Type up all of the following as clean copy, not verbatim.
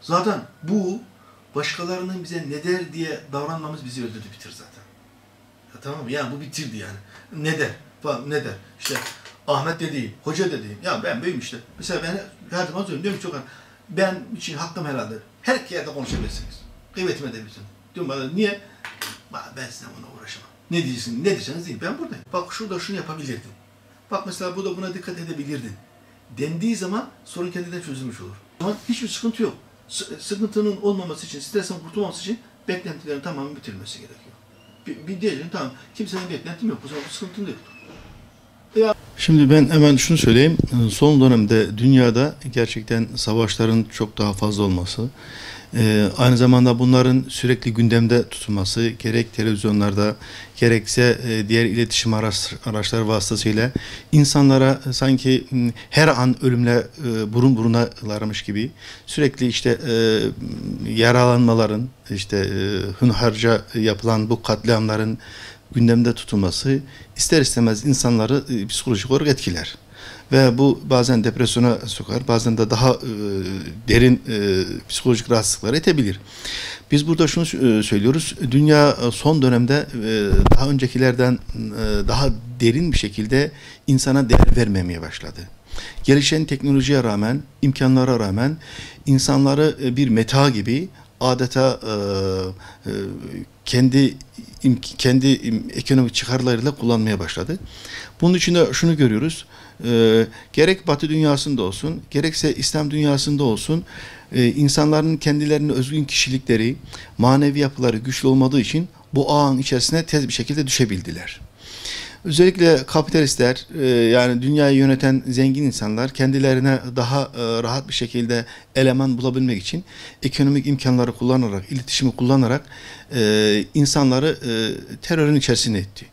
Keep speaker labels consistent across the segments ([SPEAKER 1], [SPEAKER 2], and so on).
[SPEAKER 1] Zaten bu başkalarının bize ne der diye davranmamız bizi öldürdü, bitir zaten. Ya tamam mı? Yani bu bitirdi yani. Ne der? Falan, ne der? İşte Ahmet dediğim, hoca dediğim. Ya ben böyüm işte. Mesela ben her zaman söylüyorum. Diyorum çok ben için hakkım helaldir. Her yerde konuşabilirsiniz. Kıymetime edebilirsiniz. Diyorum bana niye? Ben sizinle ona uğraşamam. Ne diyorsun? Ne diyeceksiniz deyin. Ben buradayım. Bak şurada şunu yapabilirdin. Bak mesela bu da buna dikkat edebilirdin. Dendiği zaman sorun kendinden çözülmüş olur. Ama hiçbir sıkıntı yok. Sıkıntının olmaması için, stresten kurtulmaması için beklentilerin tamamen bitirilmesi gerekiyor. Bir diyelim tamam, kimsenin beklentim yok. O zaman bu sıkıntın da yoktur. Şimdi ben hemen şunu söyleyeyim. Son dönemde dünyada gerçekten savaşların çok daha fazla olması, aynı zamanda bunların sürekli gündemde tutulması, gerek televizyonlarda gerekse diğer iletişim araçları vasıtasıyla insanlara sanki her an ölümle burun burunalarmış gibi sürekli işte yaralanmaların, işte hünharca yapılan bu katliamların gündemde tutulması ister istemez insanları psikolojik olarak etkiler. Ve bu bazen depresyona sokar, bazen de daha derin psikolojik rahatsızlıklara itebilir. Biz burada şunu söylüyoruz, dünya son dönemde daha öncekilerden daha derin bir şekilde insana değer vermemeye başladı. Gelişen teknolojiye rağmen, imkanlara rağmen insanları bir meta gibi adeta kendi ekonomik çıkarlarıyla kullanmaya başladı. Bunun için de şunu görüyoruz. Gerek Batı dünyasında olsun, gerekse İslam dünyasında olsun, insanların kendilerine özgün kişilikleri, manevi yapıları güçlü olmadığı için bu ağın içerisine tez bir şekilde düşebildiler. Özellikle kapitalistler, yani dünyayı yöneten zengin insanlar kendilerine daha rahat bir şekilde eleman bulabilmek için ekonomik imkanları kullanarak, iletişimi kullanarak insanları terörün içerisine itti.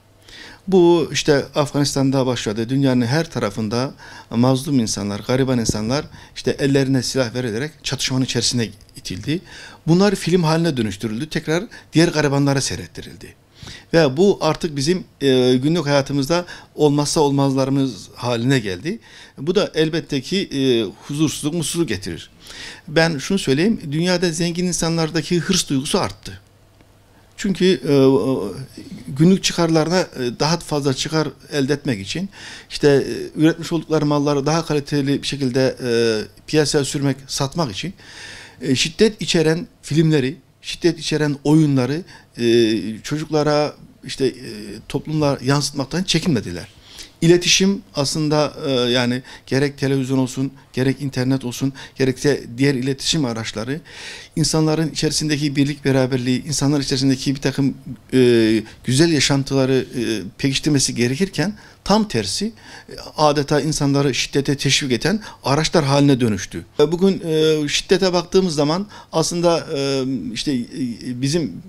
[SPEAKER 1] Bu işte Afganistan'da başladı. Dünyanın her tarafında mazlum insanlar, gariban insanlar işte ellerine silah verilerek çatışmanın içerisine itildi. Bunlar film haline dönüştürüldü. Tekrar diğer garibanlara seyrettirildi. Ve bu artık bizim günlük hayatımızda olmazsa olmazlarımız haline geldi. Bu da elbette ki huzursuzluk, mutsuzluk getirir. Ben şunu söyleyeyim, dünyada zengin insanlardaki hırs duygusu arttı. Çünkü günlük çıkarlarına daha fazla çıkar elde etmek için, işte üretmiş oldukları malları daha kaliteli bir şekilde piyasaya sürmek, satmak için şiddet içeren filmleri, şiddet içeren oyunları çocuklara, işte toplumlara yansıtmaktan çekinmediler. İletişim aslında yani gerek televizyon olsun, gerek internet olsun, gerekse diğer iletişim araçları insanların içerisindeki birlik beraberliği, insanlar içerisindeki bir takım güzel yaşantıları pekiştirmesi gerekirken tam tersi adeta insanları şiddete teşvik eden araçlar haline dönüştü. Bugün şiddete baktığımız zaman aslında işte bizim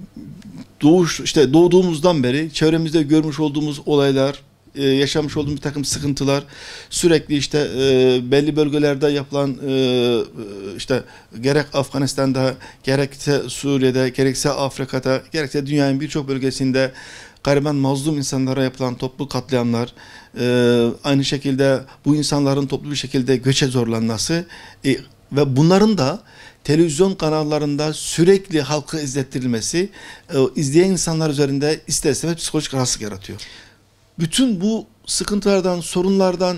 [SPEAKER 1] doğduğumuzdan beri çevremizde görmüş olduğumuz olaylar, yaşamış olduğumuz bir takım sıkıntılar, sürekli işte belli bölgelerde yapılan işte gerek Afganistan'da, gerekse Suriye'de, gerekse Afrika'da, gerekse dünyanın birçok bölgesinde gariban mazlum insanlara yapılan toplu katliamlar, aynı şekilde bu insanların toplu bir şekilde göçe zorlanması ve bunların da televizyon kanallarında sürekli halka izlettirilmesi izleyen insanlar üzerinde ister istemez psikolojik rahatsızlık yaratıyor. Bütün bu sıkıntılardan, sorunlardan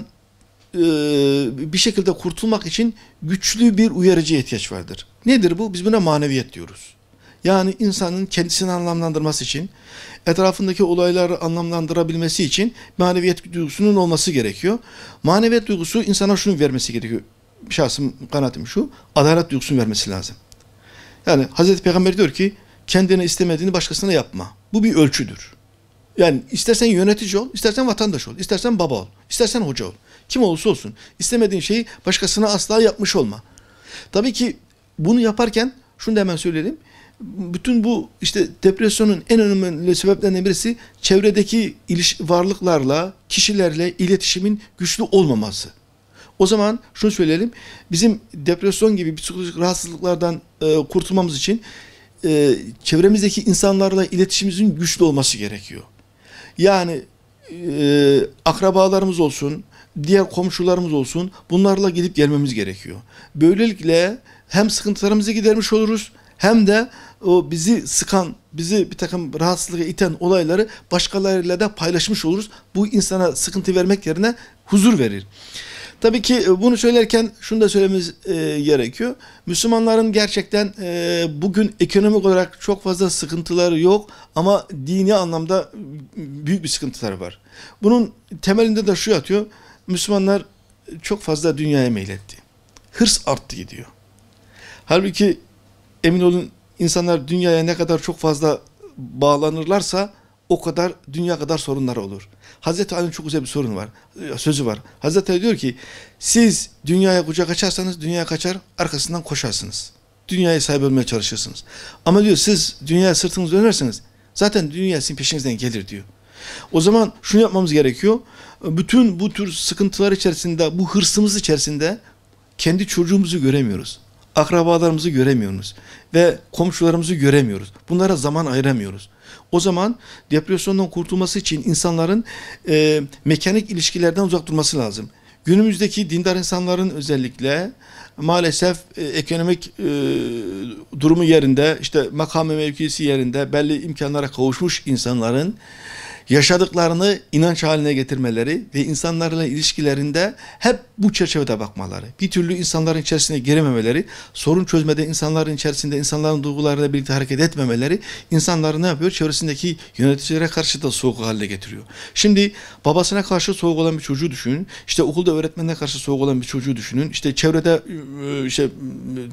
[SPEAKER 1] bir şekilde kurtulmak için güçlü bir uyarıcıya ihtiyaç vardır. Nedir bu? Biz buna maneviyet diyoruz. Yani insanın kendisini anlamlandırması için, etrafındaki olayları anlamlandırabilmesi için maneviyet duygusunun olması gerekiyor. Maneviyet duygusu insana şunu vermesi gerekiyor. Şahsım kanaatim şu, adalet duygusunu vermesi lazım. Yani Hazreti Peygamber diyor ki, kendine istemediğini başkasına yapma. Bu bir ölçüdür. Yani istersen yönetici ol, istersen vatandaş ol, istersen baba ol, istersen hoca ol. Kim olursa olsun. İstemediğin şeyi başkasına asla yapmış olma. Tabii ki bunu yaparken şunu da hemen söyleyelim. Bütün bu işte depresyonun en önemli sebeplerinden birisi çevredeki varlıklarla, kişilerle iletişimin güçlü olmaması. O zaman şunu söyleyelim. Bizim depresyon gibi psikolojik rahatsızlıklardan kurtulmamız için çevremizdeki insanlarla iletişimimizin güçlü olması gerekiyor. Yani akrabalarımız olsun, diğer komşularımız olsun, bunlarla gidip gelmemiz gerekiyor. Böylelikle hem sıkıntılarımızı gidermiş oluruz, hem de o bizi sıkan, bizi bir takım rahatsızlığa iten olayları başkalarıyla da paylaşmış oluruz. Bu insana sıkıntı vermek yerine huzur verir. Tabii ki bunu söylerken şunu da söylememiz gerekiyor. Müslümanların gerçekten bugün ekonomik olarak çok fazla sıkıntıları yok ama dini anlamda büyük bir sıkıntıları var. Bunun temelinde de şu yatıyor. Müslümanlar çok fazla dünyaya meyletti. Hırs arttı gidiyor. Halbuki emin olun, insanlar dünyaya ne kadar çok fazla bağlanırlarsa o kadar dünya kadar sorunları olur. Hazreti Ali'nin çok güzel bir sorun var, sözü var. Hazreti Ali diyor ki, siz dünyaya kucak açarsanız dünyaya kaçar, arkasından koşarsınız. Dünyaya sahip olmaya çalışırsınız. Ama diyor, siz dünyaya sırtınızı dönerseniz zaten dünya sizin peşinizden gelir diyor. O zaman şunu yapmamız gerekiyor. Bütün bu tür sıkıntılar içerisinde, bu hırsımız içerisinde kendi çocuğumuzu göremiyoruz. Akrabalarımızı göremiyoruz ve komşularımızı göremiyoruz. Bunlara zaman ayıramıyoruz. O zaman depresyondan kurtulması için insanların mekanik ilişkilerden uzak durması lazım. Günümüzdeki dindar insanların özellikle maalesef ekonomik durumu yerinde, işte makamı mevkisi yerinde belli imkanlara kavuşmuş insanların yaşadıklarını inanç haline getirmeleri ve insanlarla ilişkilerinde hep bu çerçevede bakmaları, bir türlü insanların içerisine girememeleri, sorun çözmede insanların içerisinde insanların duygularıyla birlikte hareket etmemeleri, insanları ne yapıyor? Çevresindeki yöneticilere karşı da soğuk haline getiriyor. Şimdi babasına karşı soğuk olan bir çocuğu düşünün, işte okulda öğretmenine karşı soğuk olan bir çocuğu düşünün, işte çevrede işte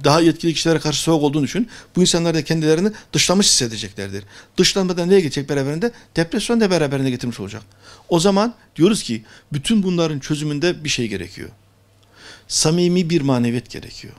[SPEAKER 1] daha yetkili kişilere karşı soğuk olduğunu düşünün. Bu insanlar da kendilerini dışlamış hissedeceklerdir. Dışlanmadan neye geçecek beraberinde? Depresyon da beraberinde getirmiş olacak. O zaman diyoruz ki bütün bunların çözümünde bir şey gerekiyor. Samimi bir maneviyat gerekiyor.